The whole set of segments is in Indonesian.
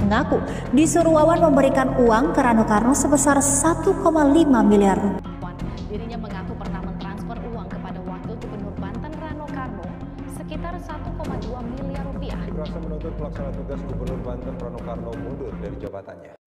mengaku disuruh Wawan memberikan uang ke Rano Karno sebesar 1,5 miliar rupiah. Dirinya mengaku pernah mentransfer uang kepada Wakil Gubernur Banten Rano Karno sekitar 1,2 miliar rupiah. Berasa menuntut pelaksana tugas Gubernur Banten Rano Karno mundur dari jabatannya.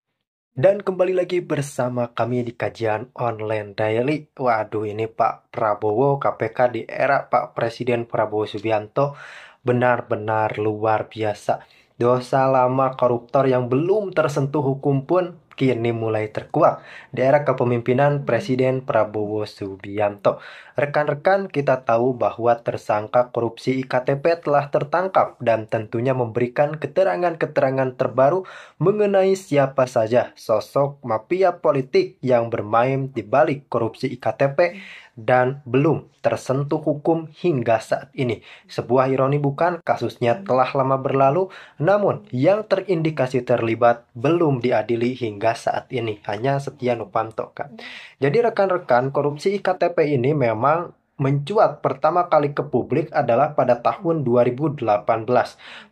Dan kembali lagi bersama kami di kajian online daily. Waduh, ini Pak Prabowo KPK di era Pak Presiden Prabowo Subianto benar-benar luar biasa. Dosa lama koruptor yang belum tersentuh hukum pun kini mulai terkuak di era kepemimpinan Presiden Prabowo Subianto. Rekan-rekan, kita tahu bahwa tersangka korupsi IKTP telah tertangkap dan tentunya memberikan keterangan-keterangan terbaru mengenai siapa saja sosok mafia politik yang bermain di balik korupsi IKTP dan belum tersentuh hukum hingga saat ini. Sebuah ironi bukan, kasusnya telah lama berlalu, namun yang terindikasi terlibat belum diadili hingga saat ini, hanya Setia Novanto kan. Jadi rekan-rekan, korupsi IKTP ini memang mencuat pertama kali ke publik adalah pada tahun 2018.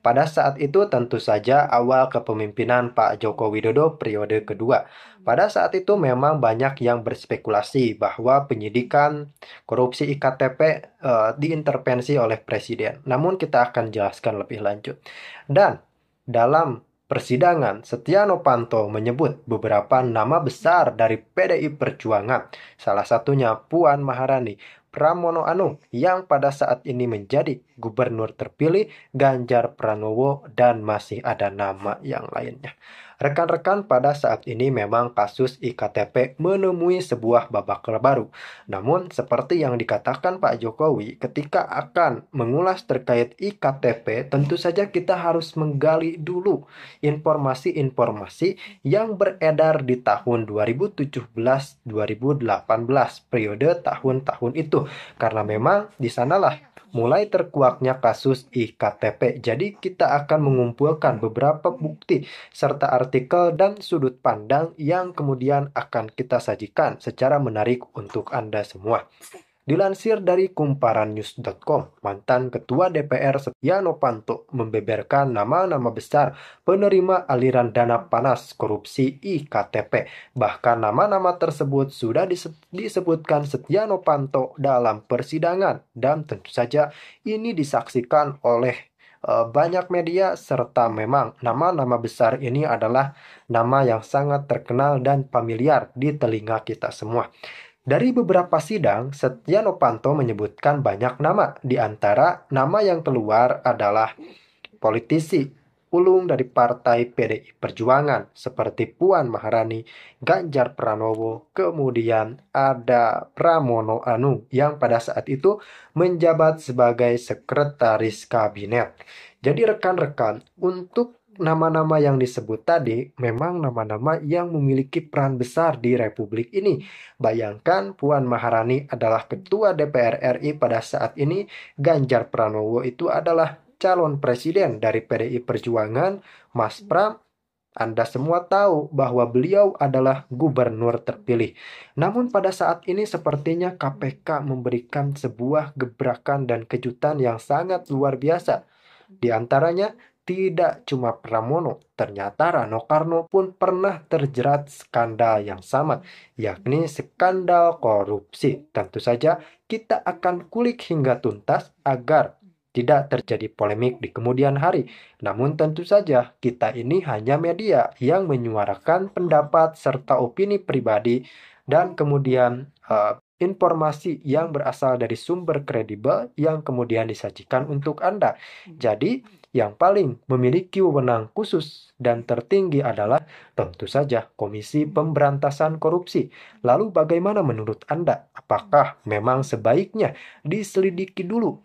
Pada saat itu tentu saja awal kepemimpinan Pak Joko Widodo periode kedua. Pada saat itu memang banyak yang berspekulasi bahwa penyidikan korupsi IKTP diintervensi oleh Presiden. Namun kita akan jelaskan lebih lanjut. Dan dalam persidangan, Setia Novanto menyebut beberapa nama besar dari PDI Perjuangan. Salah satunya Puan Maharani, Pramono Anung yang pada saat ini menjadi gubernur terpilih, Ganjar Pranowo, dan masih ada nama yang lainnya. Rekan-rekan, pada saat ini memang kasus IKTP menemui sebuah babak baru. Namun seperti yang dikatakan Pak Jokowi ketika akan mengulas terkait IKTP, tentu saja kita harus menggali dulu informasi-informasi yang beredar di tahun 2017-2018, periode tahun-tahun itu. Karena memang di sanalah mulai terkuaknya kasus IKTP. Jadi kita akan mengumpulkan beberapa bukti serta artikel dan sudut pandang yang kemudian akan kita sajikan secara menarik untuk Anda semua. Dilansir dari kumparannews.com, mantan Ketua DPR Setia Novanto membeberkan nama-nama besar penerima aliran dana panas korupsi IKTP. Bahkan nama-nama tersebut sudah disebutkan Setia Novanto dalam persidangan. Dan tentu saja ini disaksikan oleh banyak media, serta memang nama-nama besar ini adalah nama yang sangat terkenal dan familiar di telinga kita semua. Dari beberapa sidang, Setia Novanto menyebutkan banyak nama. Di antara nama yang keluar adalah politisi ulung dari partai PDI Perjuangan seperti Puan Maharani, Ganjar Pranowo, kemudian ada Pramono Anung yang pada saat itu menjabat sebagai sekretaris kabinet. Jadi rekan-rekan, untuk nama-nama yang disebut tadi memang nama-nama yang memiliki peran besar di Republik ini. Bayangkan Puan Maharani adalah Ketua DPR RI pada saat ini, Ganjar Pranowo itu adalah calon presiden dari PDI Perjuangan, Mas Pram. Anda semua tahu bahwa beliau adalah gubernur terpilih. Namun pada saat ini sepertinya KPK memberikan sebuah gebrakan dan kejutan yang sangat luar biasa. Di antaranya, tidak cuma Pramono, ternyata Rano Karno pun pernah terjerat skandal yang sama, yakni skandal korupsi. Tentu saja kita akan kulik hingga tuntas agar tidak terjadi polemik di kemudian hari. Namun tentu saja kita ini hanya media yang menyuarakan pendapat serta opini pribadi dan kemudian informasi yang berasal dari sumber kredibel yang kemudian disajikan untuk Anda. Jadi yang paling memiliki wewenang khusus dan tertinggi adalah tentu saja Komisi Pemberantasan Korupsi. Lalu bagaimana menurut Anda? Apakah memang sebaiknya diselidiki dulu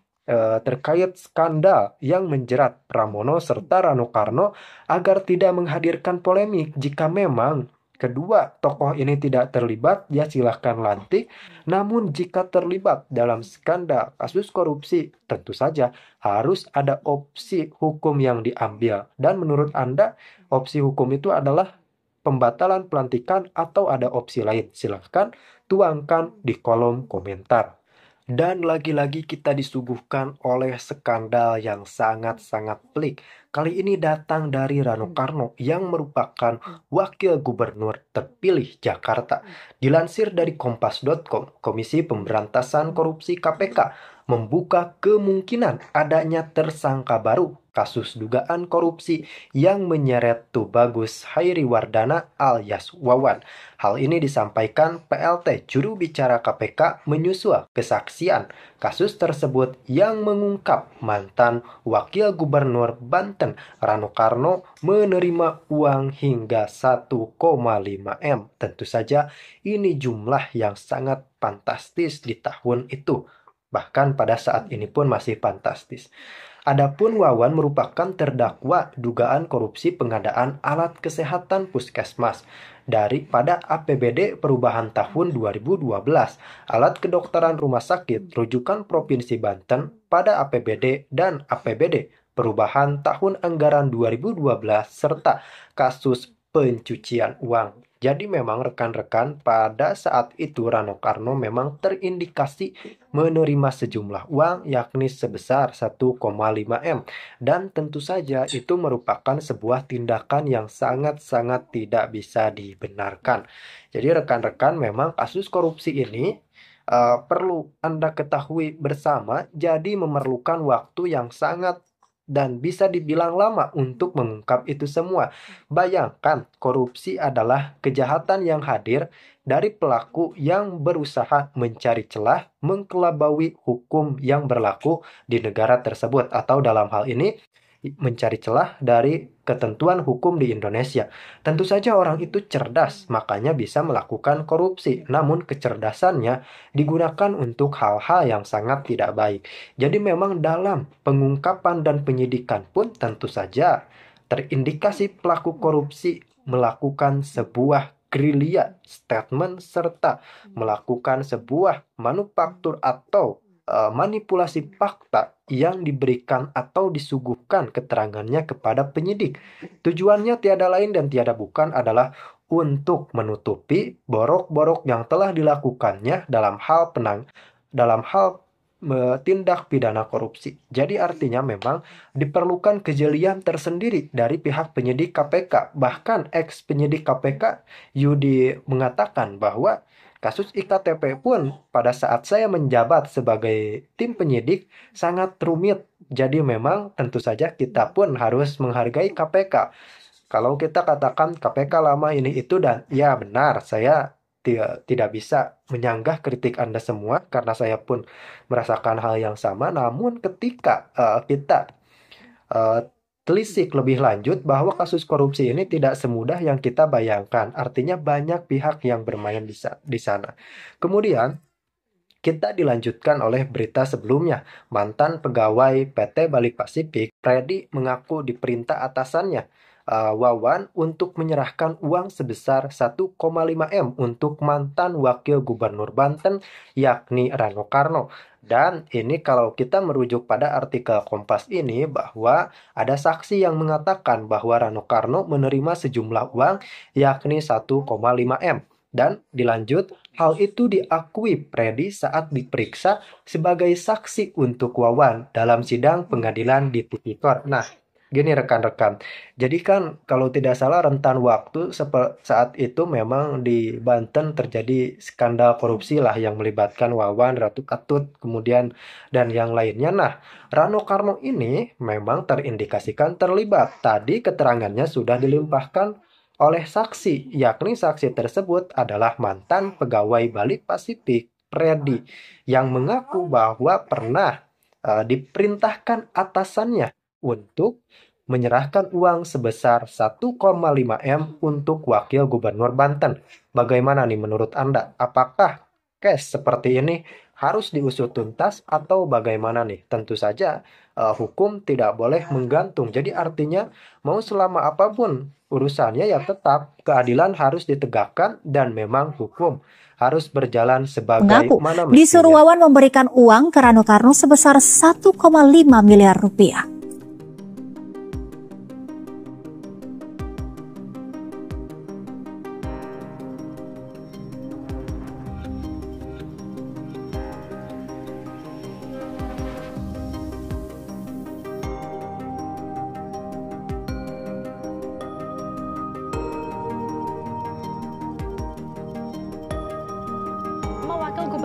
terkait skandal yang menjerat Pramono serta Rano Karno agar tidak menghadirkan polemik? Jika memang kedua tokoh ini tidak terlibat, ya silahkan lantik. Namun jika terlibat dalam skandal kasus korupsi, tentu saja harus ada opsi hukum yang diambil. Dan menurut Anda, opsi hukum itu adalah pembatalan pelantikan atau ada opsi lain? Silahkan tuangkan di kolom komentar. Dan lagi-lagi kita disuguhkan oleh skandal yang sangat-sangat pelik. kali ini datang dari Rano Karno yang merupakan Wakil Gubernur terpilih Jakarta. Dilansir dari Kompas.com, Komisi Pemberantasan Korupsi KPK membuka kemungkinan adanya tersangka baru kasus dugaan korupsi yang menyeret Tubagus Hairiwardana alias Wawan. Hal ini disampaikan PLT juru bicara KPK menyusul kesaksian kasus tersebut yang mengungkap mantan Wakil Gubernur Banten Rano Karno menerima uang hingga 1,5 M. Tentu saja ini jumlah yang sangat fantastis di tahun itu. Bahkan pada saat ini pun masih fantastis. Adapun Wawan merupakan terdakwa dugaan korupsi pengadaan alat kesehatan puskesmas pada APBD perubahan tahun 2012, alat kedokteran rumah sakit rujukan Provinsi Banten pada APBD dan APBD perubahan tahun anggaran 2012 serta kasus pencucian uang. Jadi memang rekan-rekan pada saat itu Rano Karno memang terindikasi menerima sejumlah uang yakni sebesar 1,5 M. Dan tentu saja itu merupakan sebuah tindakan yang sangat-sangat tidak bisa dibenarkan. Jadi rekan-rekan memang kasus korupsi ini perlu Anda ketahui bersama, jadi memerlukan waktu yang sangat dan bisa dibilang lama untuk mengungkap itu semua. Bayangkan, korupsi adalah kejahatan yang hadir dari pelaku yang berusaha mencari celah, mengkelabui hukum yang berlaku di negara tersebut, atau dalam hal ini mencari celah dari ketentuan hukum di Indonesia. Tentu saja orang itu cerdas, makanya bisa melakukan korupsi. Namun kecerdasannya digunakan untuk hal-hal yang sangat tidak baik. Jadi memang dalam pengungkapan dan penyidikan pun tentu saja terindikasi pelaku korupsi melakukan sebuah gerilya statement serta melakukan sebuah manufaktur atau manipulasi fakta yang diberikan atau disuguhkan keterangannya kepada penyidik. Tujuannya tiada lain dan tiada bukan adalah untuk menutupi borok-borok yang telah dilakukannya dalam hal tindak pidana korupsi. Jadi artinya memang diperlukan kejelian tersendiri dari pihak penyidik KPK. Bahkan ex penyidik KPK Yudi mengatakan bahwa kasus IKTP pun pada saat saya menjabat sebagai tim penyidik sangat rumit. Jadi memang tentu saja kita pun harus menghargai KPK. Kalau kita katakan KPK lama ini itu dan ya benar, saya tidak bisa menyanggah kritik Anda semua karena saya pun merasakan hal yang sama. Namun ketika kita telisik lebih lanjut bahwa kasus korupsi ini tidak semudah yang kita bayangkan. Artinya banyak pihak yang bermain di sana. Kemudian kita dilanjutkan oleh berita sebelumnya. Mantan pegawai PT Bali Pasifik, Freddy, mengaku diperintah atasannya Wawan untuk menyerahkan uang sebesar 1,5 M untuk mantan Wakil Gubernur Banten yakni Rano Karno. Dan ini kalau kita merujuk pada artikel Kompas ini bahwa ada saksi yang mengatakan bahwa Rano Karno menerima sejumlah uang yakni 1,5 M. Dan dilanjut, hal itu diakui Freddy saat diperiksa sebagai saksi untuk Wawan dalam sidang pengadilan di Tipikor. Nah, gini rekan-rekan, jadi kan kalau tidak salah rentan waktu saat itu memang di Banten terjadi skandal korupsi lah yang melibatkan Wawan, Ratu Katut, kemudian dan yang lainnya. Nah, Rano Karno ini memang terindikasikan terlibat. Tadi keterangannya sudah dilimpahkan oleh saksi, yakni saksi tersebut adalah mantan pegawai Bali Pasifik, Freddy, yang mengaku bahwa pernah diperintahkan atasannya untuk menyerahkan uang sebesar 1,5 M untuk Wakil Gubernur Banten. Bagaimana nih menurut Anda? Apakah case seperti ini harus diusut tuntas atau bagaimana nih? Tentu saja hukum tidak boleh menggantung. Jadi artinya mau selama apapun urusannya ya tetap keadilan harus ditegakkan dan memang hukum harus berjalan sebagaimana mestinya. Disuruh Wawan memberikan uang ke Rano Karno sebesar 1,5 miliar rupiah.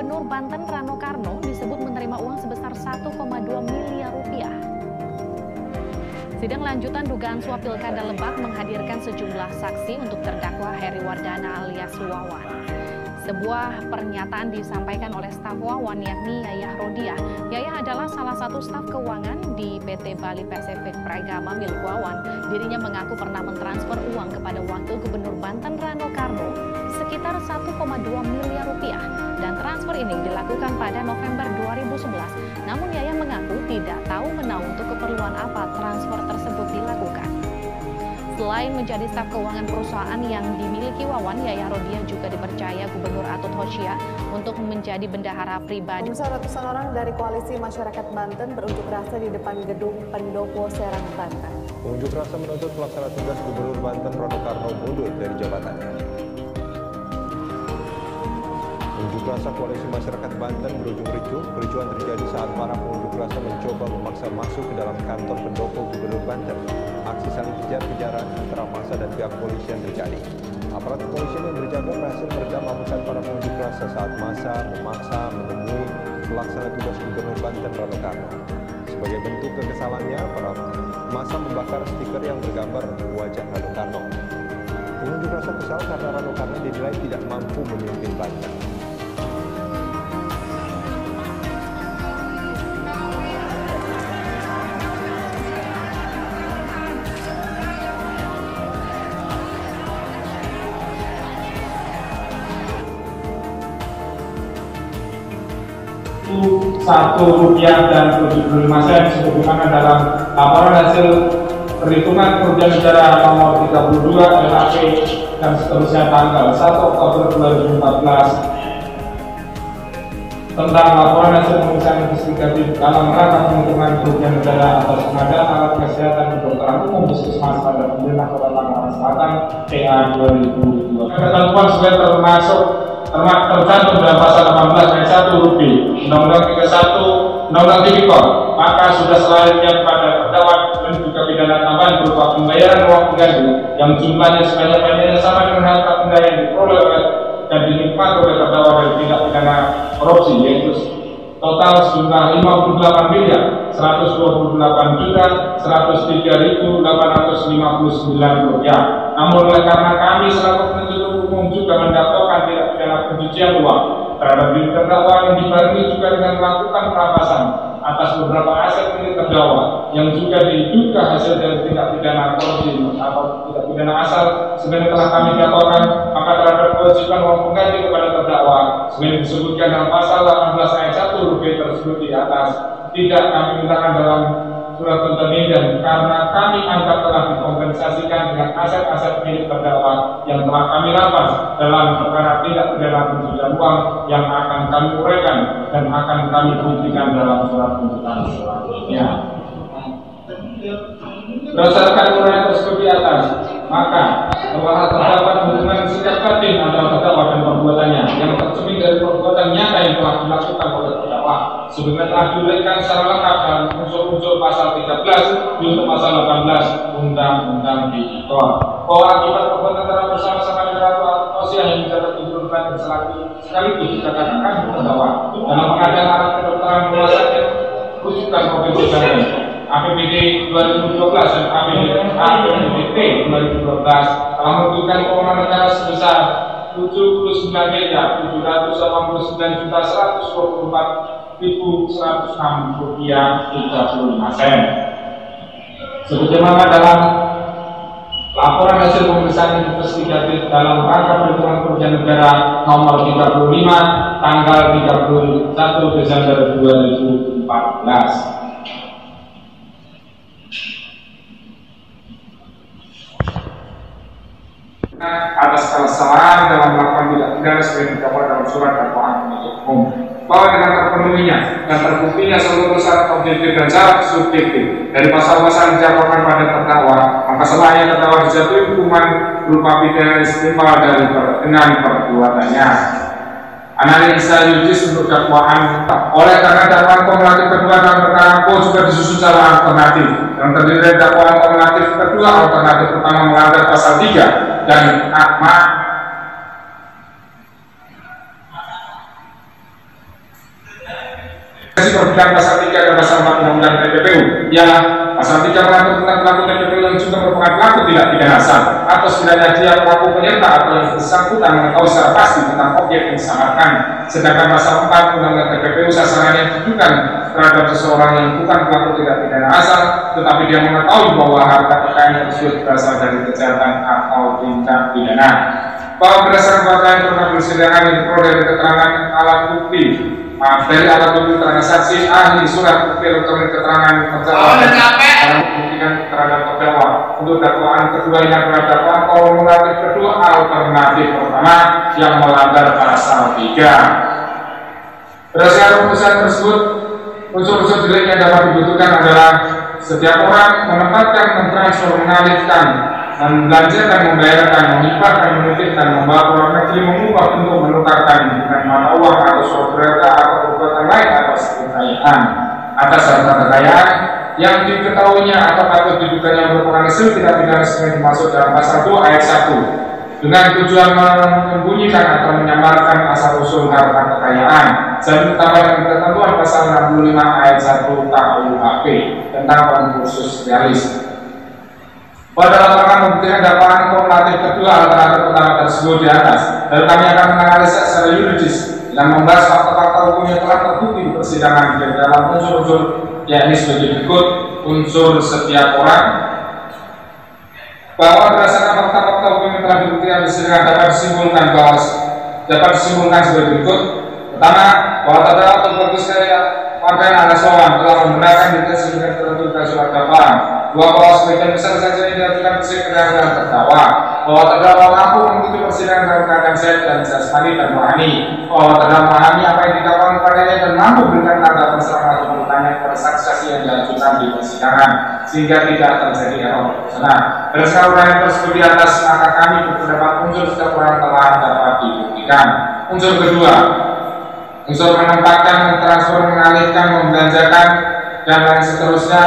Gubernur Banten Rano Karno disebut menerima uang sebesar 1,2 miliar rupiah. Sidang lanjutan dugaan suap Pilkada Lebak menghadirkan sejumlah saksi untuk terdakwa Heri Wardana alias Wawan. Sebuah pernyataan disampaikan oleh staf Wawan yakni Yayah Rodiah. Yayah adalah salah satu staf keuangan di PT Bali Pacific Pragama milik Wawan. Dirinya mengaku pernah mentransfer uang kepada Wakil Gubernur Banten Rano Karno sekitar 1,2 miliar rupiah dan transfer ini dilakukan pada November 2011. Namun Yayah mengaku tidak tahu menau untuk keperluan apa transfer tersebut dilakukan. Selain menjadi staf keuangan perusahaan yang dimiliki Wawan, Yayah Rodiah juga dipercaya Gubernur Atut Khosia untuk menjadi bendahara pribadi. Ratusan orang dari Koalisi Masyarakat Banten berunjuk rasa di depan gedung Pendopo Serang, Banten. Unjuk rasa menuntut pelaksana tugas Gubernur Banten Rano Karno mundur dari jabatannya. Unjuk rasa Koalisi Masyarakat Banten berujung ricuh. Kericuan terjadi saat para pengunjuk rasa mencoba memaksa masuk ke dalam kantor pendopo Gubernur Banten. Aksi saling kejar-kejaran antara massa dan pihak kepolisian terjadi. Aparat kepolisian yang berjaga berhasil meredam amukan para pengunjuk rasa saat massa memaksa menemui pelaksana tugas Gubernur Banten Rano Karno. Sebagai bentuk kekesalannya, para massa membakar stiker yang bergambar wajah Rano Karno. Pengunjuk rasa kesal karena Rano Karno dinilai tidak mampu memimpin Banten. Rp1 dan 75 sen sebagaimana dalam laporan hasil perhitungan kerugian negara nomor 32 LAP dan seterusnya tanggal 1 Oktober 2014 tentang laporan hasil pemeriksaan investigatif dalam rangka penghitungan kerugian negara atas pengadaan alat kesehatan kedokteran umum Puskesmas pada pemerintah Kota Tangerang Selatan PA 2002. Ketentuan sebagai tercantum dalam pasal 18 ayat 1 huruf B Undang-Undang 31 Undang-Undang Tipikor, maka sudah selayaknya pada terdakwa dan juga pidana tambahan berupa pembayaran uang pengganti yang jumlahnya sebanyak-banyaknya sama dengan harta benda yang diperoleh dan dinikmati oleh terdakwa dari tindak pidana korupsi, yaitu total sejumlah 58 miliar 128 juta 103.859 rupiah. Namun oleh karena kami selaku penuntut umum juga mendakwakan tindak pidana pencucian uang terhadap diri terdakwa yang dibarengi juga dengan melakukan perampasan atas beberapa aset milik terdakwa yang juga diduga hasil dari tindak pidana korupsi atau tindak pidana asal sebenarnya telah kami dakwakan, maka terhadap kewajiban uang pengganti kepada terdakwa sebenarnya disebutkan dalam pasal 18 ayat 1 huruf B tersebut di atas tidak kami mintakan dalam surat tuntutan ini, dan karena kami anggap telah dikompensasikan dengan aset-aset milik terdakwa yang telah kami rampas dalam perkara tindak pidana pencucian uang yang akan kami uraikan dan akan kami buktikan dalam surat tuntutan selanjutnya. Berdasarkan uraian tersebut di atas, maka telah terdapat hubungan sikap batin antara terdakwa dan perbuatannya yang tercermin dari perbuatan nyata yang telah dilakukan oleh terdakwa sebagaimana telah diuraikan secara lengkap dalam unsur-unsur pasal 13 untuk pasal 18 Undang-Undang Tipikor. Bahwa akibat perbuatan telah bersama-sama dengan Atut Khosia yang menjabat Gubernur Banten sekaligus dikatakan terdakwa dalam pengadaan alat kedokteran rumah sakit rujukan Provinsi Banten APBD 2012 dan APBD 2012 telah membutuhkan keuangan negara sebesar 79.124.124.106 rupiah 35 sen. Sebagaimana dalam laporan hasil pemeriksaan investigatif dalam rangka perhitungan kerugian negara nomor 35 tanggal 31 Desember 2014. Atas kesalahan dalam melakukan tindak pidana sebagai didakwa dalam surat dakwaan penuntut umum, bahwa dengan terpenuhinya dan terbuktinya seluruh syarat objektif dan syarat subjektif dari pasal-pasal yang didakwakan pada terdakwa, maka selayaknya terdakwa dijatuhi hukuman berupa pidana istimewa dengan perbuatannya. Analisa yuridis untuk dakwaan. Oleh karena dakwaan kumulatif kedua dalam perkara Po juga disusun secara alternatif yang terdiri dari dakwaan kumulatif kedua alternatif pertama melanggar pasal 3 dan Perbedaan pasal 3 dan pasal 4 Undang-Undang TPPU ialah pasal 3 mengatur tentang pelaku TPPU yang juga merupakan pelaku tindak pidana asal atau sekiranya dia pelaku penyerta atau yang bersangkutan mengetahui secara pasti tentang objek yang disamarkan. Sedangkan pasal 4 Undang-Undang TPPU sasarannya ditujukan terhadap seseorang yang bukan pelaku tindak pidana asal, tetapi dia mengetahui bahwa harta kekayaan tersebut berasal dari kejahatan atau tindak pidana. Bahwa berdasarkan fakta yang pernah bersidangkan yang diperoleh dari keterangan alat bukti dari alat bukti keterangan saksi, ahli, surat bukti elektronik, keterangan terdakwa dan membuktikan terhadap terdakwa. Untuk dakwaan kedua yang terdakwa formulatif kedua alternatif pertama yang melanggar pasal 3. Berdasarkan putusan tersebut, unsur-unsur delik yang dapat dibutuhkan adalah setiap orang menempatkan, mentransfer, mengalihkan, membelanjakan, membayarkan, menghibahkan, menitipkan, membawa ke luar negeri, mengubah bentuk, menukarkan dengan mata uang atau suatu berharga atau perbuatan lain atas kekayaan atas harta kekayaan yang diketahuinya atau patut diduganya merupakan hasil tindak pidana yang dimaksud dalam pasal 2 ayat 1 dengan tujuan menyembunyikan atau menyamarkan asal usul harta kekayaan dan ditambah dengan ketentuan pasal 65 ayat 1 KUHP tentang konkursus realis. Pada laporan membuktikan dakwaan kumulatif kedua alternatif pertama tersebut di atas, lalu kami akan menganalisa secara yuridis dan membahas fakta-fakta hukum yang telah terbukti di persidangan di dalam unsur-unsur yakni sebagai berikut. Unsur setiap orang, bahwa berdasarkan fakta-fakta hukum yang telah dibuktikan di persidangan dapat disimpulkan sebagai berikut. Pertama, bahwa terdakwa berbagus dari warga Alasowan telah membenarkan detail dengan tertentu dari surat dakwaan. Dua, bahwa sebagian besar saja yang dilakukan persidangan dalam terdakwa, bahwa terdakwa mampu mengikuti persidangan dalam keadaan sehat dan jasmani dan rohani, bahwa terdakwa memahami apa yang didakwakan kepadanya dan mampu memberikan tanggapan selama atau bertanya kepada saksi yang diajukan di persidangan sehingga tidak terjadi error proporsional. Berdasarkan uraian tersebut di atas, maka kami berpendapat unsur setiap orang telah dapat dibuktikan. Unsur kedua, unsur menempatkan, mentransfer, mengalihkan, membelanjakan dan lain seterusnya,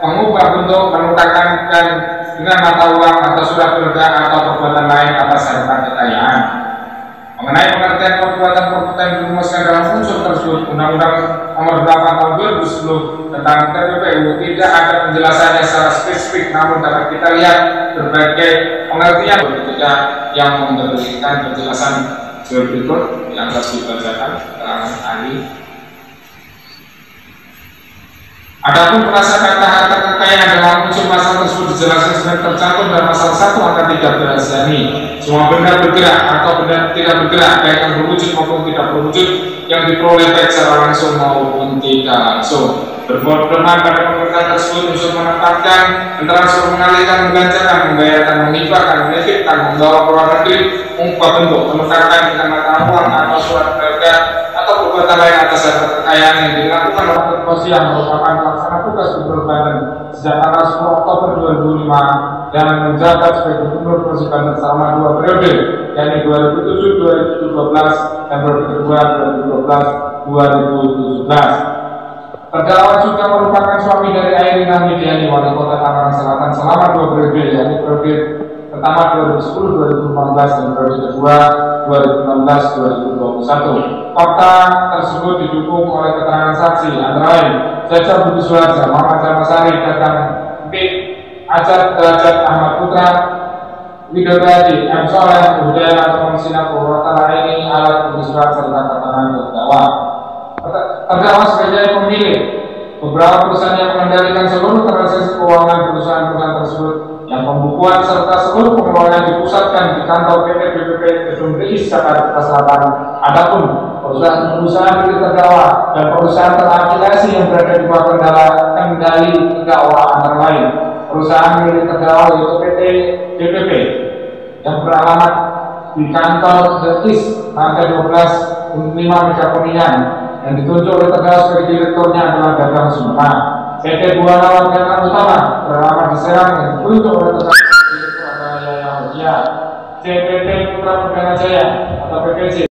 mengubah bentuk, menukarkan dan dengan mata uang atau surat berharga atau perbuatan lain atas harta kekayaan. Mengenai pengertian perbuatan yang dirumuskan dalam unsur tersebut, Undang-Undang Nomor 8 Tahun 2010 tentang TPPU tidak ada penjelasannya secara spesifik, namun dapat kita lihat berbagai pengertian ketika yang memberikan penjelasan berikut yang harus dibacakan keterangan ahli. Adapun perasaan kata harta kekayaan dalam unsur pasal tersebut dijelaskan sebagai tercantum dalam pasal 1 angka 13 yakni semua benda bergerak atau benda tidak bergerak baik yang berwujud maupun tidak berwujud yang diperoleh baik secara langsung maupun tidak langsung. Berpedoman pada pengertian tersebut unsur menempatkan, mentransfer, mengalihkan, membelanjakan, membayarkan, menghibahkan, menitipkan, membawa ke luar negeri, mengubah bentuk, menukarkan dengan mata uang atau surat berharga atau perbuatan lain atas harta kekayaan yang dilakukan oleh Terkosi yang merupakan pelaksana tugas Gubernur Banten sejak tanggal 10 Oktober 2005 dan menjabat sebagai Gubernur Provinsi Banten selama 2 periode, yakni 2007-2012 dan periode kedua 2012-2017. Terdakwa juga merupakan suami dari Airina Midiani, wali kota Tangerang Selatan selama 2 periode, yakni periode pertama 2010-2014 dan periode kedua 2016-2021. Fakta tersebut didukung oleh keterangan saksi antara lain Jajar Budi Suharja, Muhammad Jamasari, Datang B, Ajar Derajat Ahmad Putra, Widodadi, M. Soleh, Budaya atau Singapura, ini alat Budi Suharja serta keterangan terdakwa. Terdakwa sebagai pemilik beberapa perusahaan yang mengendalikan seluruh transaksi keuangan perusahaan-perusahaan tersebut yang pembukuan serta seluruh pengelolaan dipusatkan di kantor PT BPP Gedung TI Jakarta Selatan. Adapun perusahaan-perusahaan milik terdakwa dan perusahaan terafiliasi yang berada di bawah kendali terdakwa antara lain perusahaan milik terdakwa yaitu PT BPP yang beralamat di kantor Detis lantai 12 5 Mega Kuningan yang ditunjuk oleh terdakwa sebagai direkturnya adalah Gagang Sumpah. PT Buana Warga Utama beralamat di Serang yang ditunjuk oleh terdakwa direktur adalah Yaya Hodia. CPT Putra Perdana Jaya atau PPJ